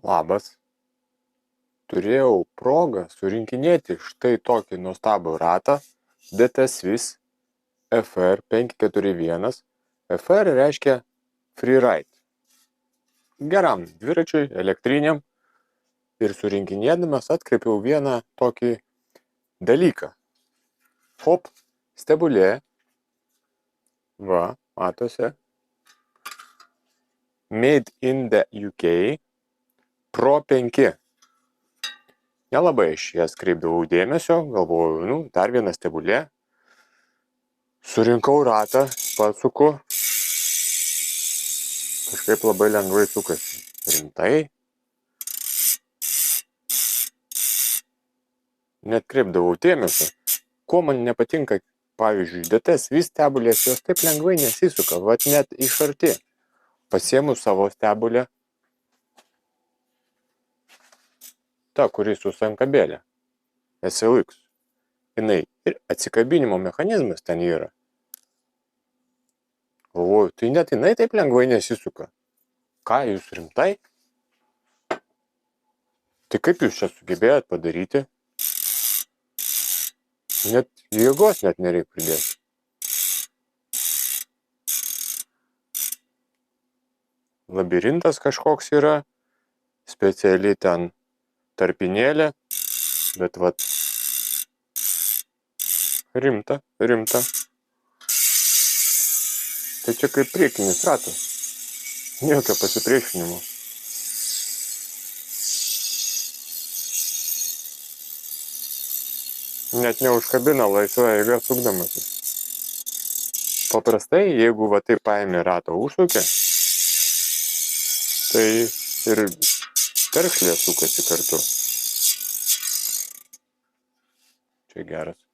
Labas. Turėjau progą surinkinėti štai tokį nuostabų ratą DT Swiss FR541. FR reiškia freeride. Geram dviračiui, elektriniam. Ir surinkinėdamas atkreipiau vieną tokį dalyką. Hop, stebulė. Va, matosi. Made in the UK. Pro 5. Nelabai aš jas kreipdavau dėmesio, galvojau, dar viena stebulė. Surinkau ratą, pasuku. Kažkaip labai lengvai sukasi. Rimtai. Net kreipdavau dėmesio. Ko man nepatinka, pavyzdžiui, DT Swiss stebulės, jos taip lengvai nesisuka, vat net iš arti. Pasiėmu savo stebulę. Ta, kuri su sankabėlė. SLX. Jinai ir atsikabinimo mechanizmas ten yra. Galvoju, tai net jinai taip lengvai nesisuka. Ką, jūs rimtai? Tai kaip jūs čia sugebėjot padaryti? Net jėgos net nereikia pridėti. Labirintas kažkoks yra. Speciali ten tarpinėlė. Bet vat rimta. Tai čia kaip priekinis ratas. Jokio pasipriešinimo. Net neužkabina laisva eiga sukdamasis. Paprastai, jeigu va taip paėmė ratą užsukę, tai ir terkšlė sukasi kartu. Čia geras.